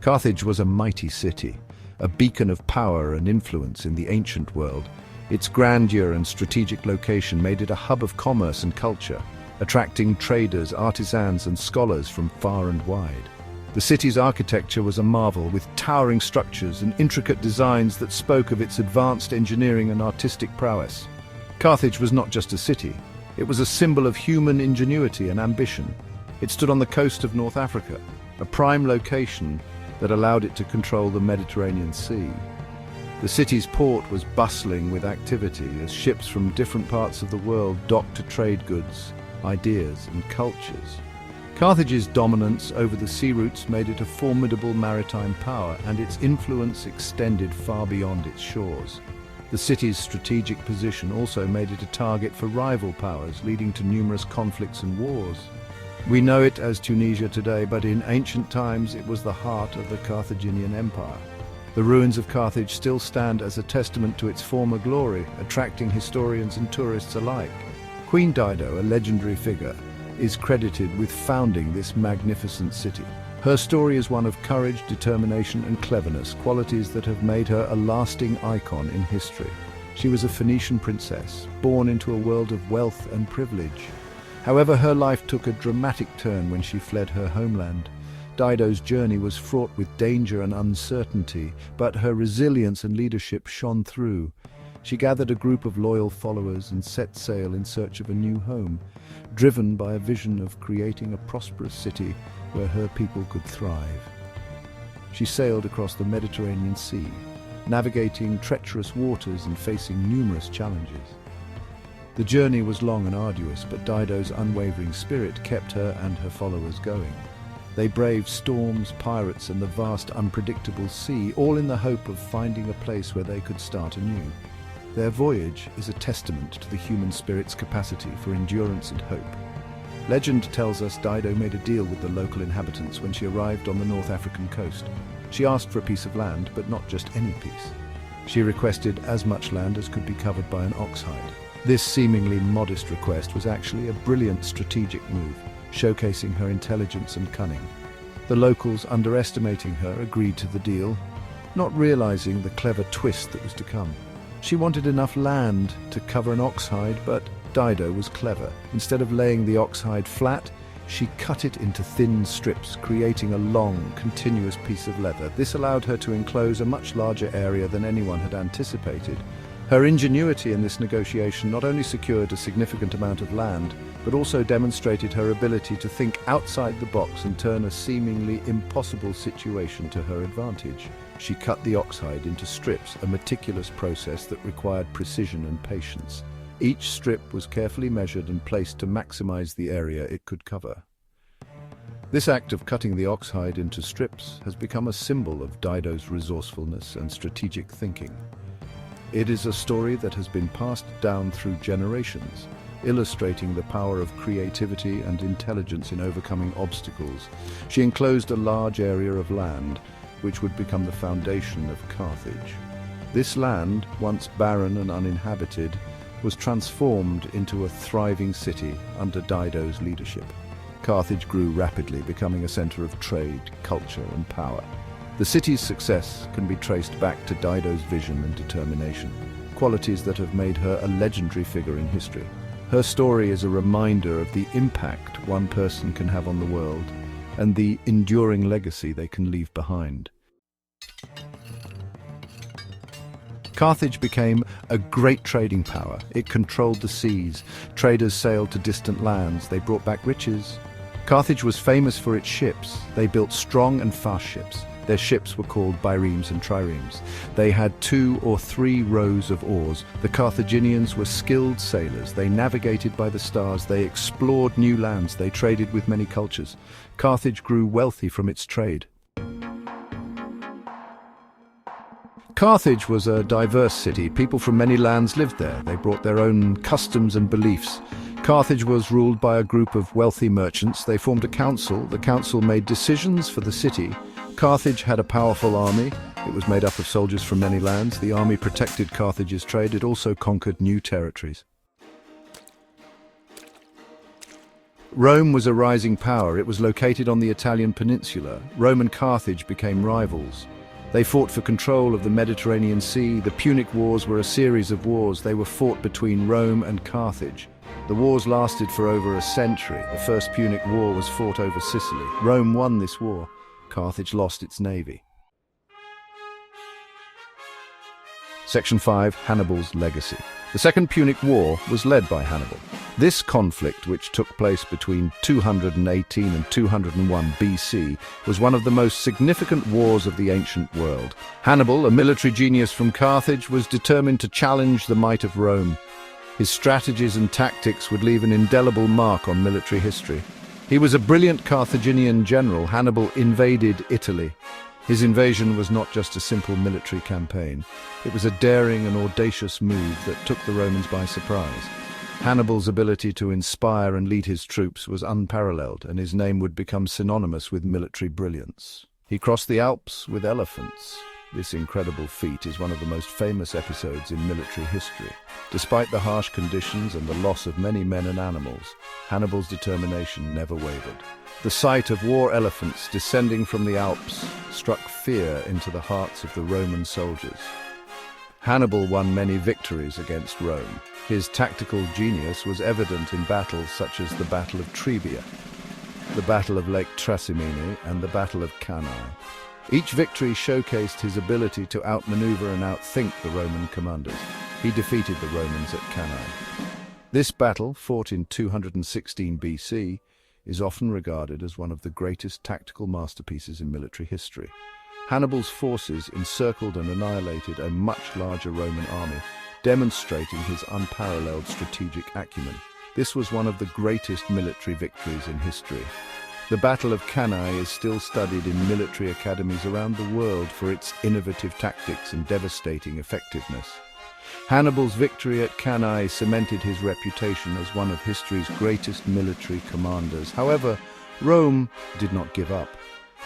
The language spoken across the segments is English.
Carthage was a mighty city, a beacon of power and influence in the ancient world. Its grandeur and strategic location made it a hub of commerce and culture, attracting traders, artisans, and scholars from far and wide. The city's architecture was a marvel, with towering structures and intricate designs that spoke of its advanced engineering and artistic prowess. Carthage was not just a city, it was a symbol of human ingenuity and ambition. It stood on the coast of North Africa, a prime location that allowed it to control the Mediterranean Sea. The city's port was bustling with activity as ships from different parts of the world docked to trade goods, ideas, and cultures. Carthage's dominance over the sea routes made it a formidable maritime power, and its influence extended far beyond its shores. The city's strategic position also made it a target for rival powers, leading to numerous conflicts and wars. We know it as Tunisia today, but in ancient times it was the heart of the Carthaginian Empire. The ruins of Carthage still stand as a testament to its former glory, attracting historians and tourists alike. Queen Dido, a legendary figure, is credited with founding this magnificent city. Her story is one of courage, determination, and cleverness, qualities that have made her a lasting icon in history. She was a Phoenician princess, born into a world of wealth and privilege. However, her life took a dramatic turn when she fled her homeland. Dido's journey was fraught with danger and uncertainty, but her resilience and leadership shone through. She gathered a group of loyal followers and set sail in search of a new home, driven by a vision of creating a prosperous city where her people could thrive. She sailed across the Mediterranean Sea, navigating treacherous waters and facing numerous challenges. The journey was long and arduous, but Dido's unwavering spirit kept her and her followers going. They braved storms, pirates, and the vast unpredictable sea, all in the hope of finding a place where they could start anew. Their voyage is a testament to the human spirit's capacity for endurance and hope. Legend tells us Dido made a deal with the local inhabitants when she arrived on the North African coast. She asked for a piece of land, but not just any piece. She requested as much land as could be covered by an ox hide. This seemingly modest request was actually a brilliant strategic move, showcasing her intelligence and cunning. The locals, underestimating her, agreed to the deal, not realizing the clever twist that was to come. She wanted enough land to cover an ox hide, but Dido was clever. Instead of laying the ox hide flat, she cut it into thin strips, creating a long, continuous piece of leather. This allowed her to enclose a much larger area than anyone had anticipated. Her ingenuity in this negotiation not only secured a significant amount of land, but also demonstrated her ability to think outside the box and turn a seemingly impossible situation to her advantage. She cut the ox hide into strips, a meticulous process that required precision and patience. Each strip was carefully measured and placed to maximize the area it could cover. This act of cutting the ox hide into strips has become a symbol of Dido's resourcefulness and strategic thinking. It is a story that has been passed down through generations, illustrating the power of creativity and intelligence in overcoming obstacles. She enclosed a large area of land, which would become the foundation of Carthage. This land, once barren and uninhabited, was transformed into a thriving city under Dido's leadership. Carthage grew rapidly, becoming a center of trade, culture, and power. The city's success can be traced back to Dido's vision and determination, qualities that have made her a legendary figure in history. Her story is a reminder of the impact one person can have on the world and the enduring legacy they can leave behind. Carthage became a great trading power. It controlled the seas. Traders sailed to distant lands. They brought back riches. Carthage was famous for its ships. They built strong and fast ships. Their ships were called biremes and triremes. They had 2 or 3 rows of oars. The Carthaginians were skilled sailors. They navigated by the stars. They explored new lands. They traded with many cultures. Carthage grew wealthy from its trade. Carthage was a diverse city. People from many lands lived there. They brought their own customs and beliefs. Carthage was ruled by a group of wealthy merchants. They formed a council. The council made decisions for the city. Carthage had a powerful army. It was made up of soldiers from many lands. The army protected Carthage's trade. It also conquered new territories. Rome was a rising power. It was located on the Italian peninsula. Rome and Carthage became rivals. They fought for control of the Mediterranean Sea. The Punic Wars were a series of wars. They were fought between Rome and Carthage. The wars lasted for over a century. The First Punic War was fought over Sicily. Rome won this war. Carthage lost its navy. Section 5. Hannibal's legacy. The Second Punic War was led by Hannibal. This conflict, which took place between 218 and 201 BC, was one of the most significant wars of the ancient world. Hannibal, a military genius from Carthage, was determined to challenge the might of Rome. His strategies and tactics would leave an indelible mark on military history. He was a brilliant Carthaginian general. Hannibal invaded Italy. His invasion was not just a simple military campaign. It was a daring and audacious move that took the Romans by surprise. Hannibal's ability to inspire and lead his troops was unparalleled, and his name would become synonymous with military brilliance. He crossed the Alps with elephants. This incredible feat is one of the most famous episodes in military history. Despite the harsh conditions and the loss of many men and animals, Hannibal's determination never wavered. The sight of war elephants descending from the Alps struck fear into the hearts of the Roman soldiers. Hannibal won many victories against Rome. His tactical genius was evident in battles such as the Battle of Trebia, the Battle of Lake Trasimene, and the Battle of Cannae. Each victory showcased his ability to outmaneuver and outthink the Roman commanders. He defeated the Romans at Cannae. This battle, fought in 216 BC, is often regarded as one of the greatest tactical masterpieces in military history. Hannibal's forces encircled and annihilated a much larger Roman army, demonstrating his unparalleled strategic acumen. This was one of the greatest military victories in history. The Battle of Cannae is still studied in military academies around the world for its innovative tactics and devastating effectiveness. Hannibal's victory at Cannae cemented his reputation as one of history's greatest military commanders. However, Rome did not give up.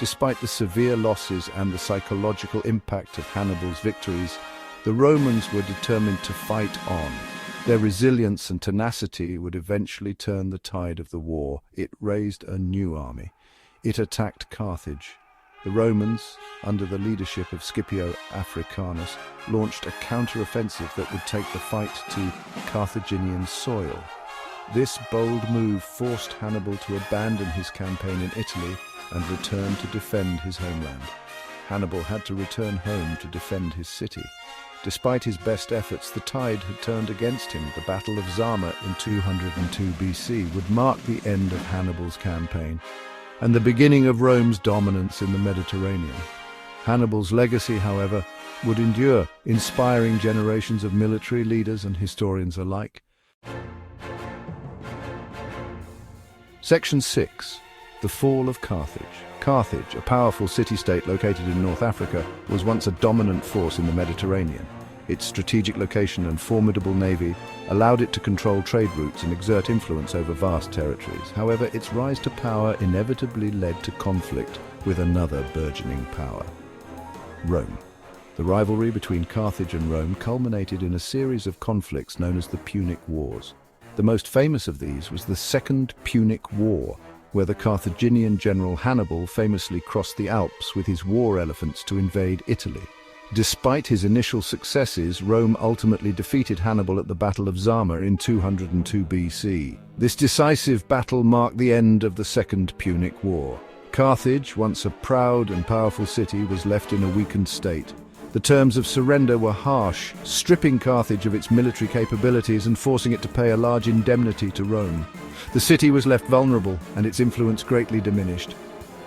Despite the severe losses and the psychological impact of Hannibal's victories, the Romans were determined to fight on. Their resilience and tenacity would eventually turn the tide of the war. It raised a new army. It attacked Carthage. The Romans, under the leadership of Scipio Africanus, launched a counter-offensive that would take the fight to Carthaginian soil. This bold move forced Hannibal to abandon his campaign in Italy and return to defend his homeland. Hannibal had to return home to defend his city. Despite his best efforts, the tide had turned against him. The Battle of Zama in 202 BC would mark the end of Hannibal's campaign and the beginning of Rome's dominance in the Mediterranean. Hannibal's legacy, however, would endure, inspiring generations of military leaders and historians alike. Section 6. The Fall of Carthage. Carthage, a powerful city-state located in North Africa, was once a dominant force in the Mediterranean. Its strategic location and formidable navy allowed it to control trade routes and exert influence over vast territories. However, its rise to power inevitably led to conflict with another burgeoning power: Rome. The rivalry between Carthage and Rome culminated in a series of conflicts known as the Punic Wars. The most famous of these was the Second Punic War, where the Carthaginian general Hannibal famously crossed the Alps with his war elephants to invade Italy. Despite his initial successes, Rome ultimately defeated Hannibal at the Battle of Zama in 202 BC. This decisive battle marked the end of the Second Punic War. Carthage, once a proud and powerful city, was left in a weakened state. The terms of surrender were harsh, stripping Carthage of its military capabilities and forcing it to pay a large indemnity to Rome. The city was left vulnerable, and its influence greatly diminished.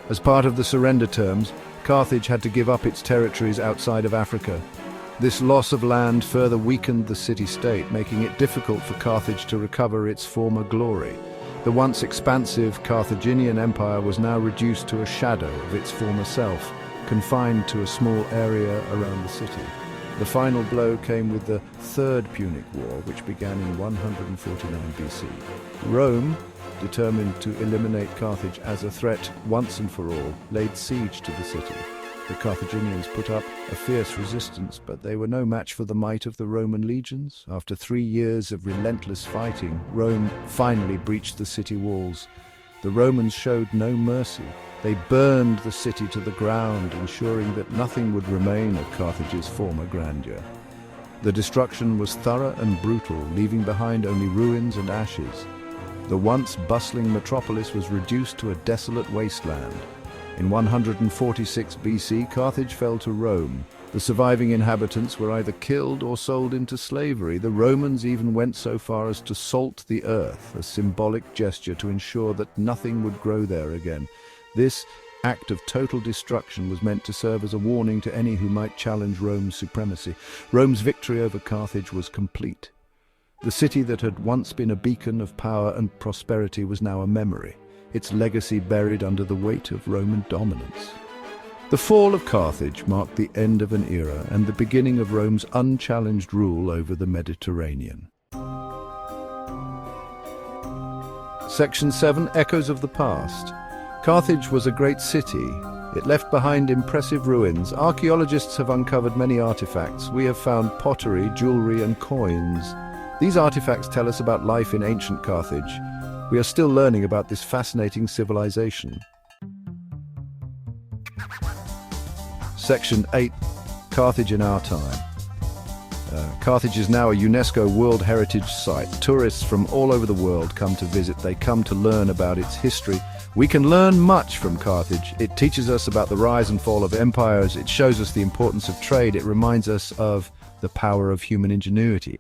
As part of the surrender terms, Carthage had to give up its territories outside of Africa. This loss of land further weakened the city-state, making it difficult for Carthage to recover its former glory. The once expansive Carthaginian empire was now reduced to a shadow of its former self, confined to a small area around the city. The final blow came with the Third Punic War, which began in 149 BC. Rome, determined to eliminate Carthage as a threat once and for all, laid siege to the city. The Carthaginians put up a fierce resistance, but they were no match for the might of the Roman legions. After 3 years of relentless fighting, Rome finally breached the city walls. the Romans showed no mercy. They burned the city to the ground, ensuring that nothing would remain of Carthage's former grandeur. The destruction was thorough and brutal, leaving behind only ruins and ashes. The once bustling metropolis was reduced to a desolate wasteland. In 146 BC, Carthage fell to Rome. The surviving inhabitants were either killed or sold into slavery. The Romans even went so far as to salt the earth, a symbolic gesture to ensure that nothing would grow there again. This act of total destruction was meant to serve as a warning to any who might challenge Rome's supremacy. Rome's victory over Carthage was complete. The city that had once been a beacon of power and prosperity was now a memory, its legacy buried under the weight of Roman dominance. The fall of Carthage marked the end of an era and the beginning of Rome's unchallenged rule over the Mediterranean. Section 7. Echoes of the Past. Carthage was a great city. It left behind impressive ruins. Archaeologists have uncovered many artifacts. We have found pottery, jewelry, and coins. These artifacts tell us about life in ancient Carthage. We are still learning about this fascinating civilization. Section 8. Carthage in our time. Carthage is now a UNESCO World Heritage Site. Tourists from all over the world come to visit. They come to learn about its history. We can learn much from Carthage. It teaches us about the rise and fall of empires. It shows us the importance of trade. It reminds us of the power of human ingenuity.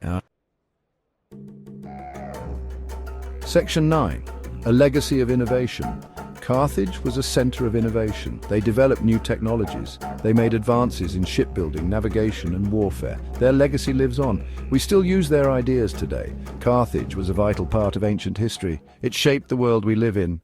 Section 9. A legacy of innovation. Carthage was a center of innovation. They developed new technologies. They made advances in shipbuilding, navigation, and warfare. Their legacy lives on. We still use their ideas today. Carthage was a vital part of ancient history. It shaped the world we live in.